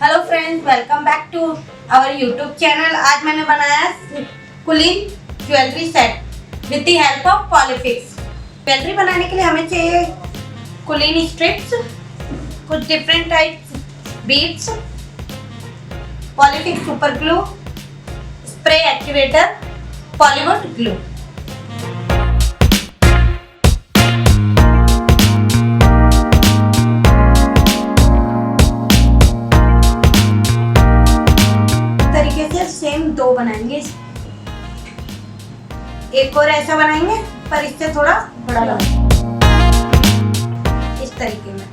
Hello friends, welcome back to our YouTube channel. आज मैंने बनाया quilling jewellery set with the help of Polyfix. Jewellery बनाने के लिए हमें चाहिए कुलिंग स्ट्रिप्स, कुछ different types beads, Polyfix super glue, spray activator, Polywood glue. Same दो बनाएंगे, एक और ऐसा बनाएंगे पर इससे थोड़ा बड़ा बनाएंगे इस तरीके में।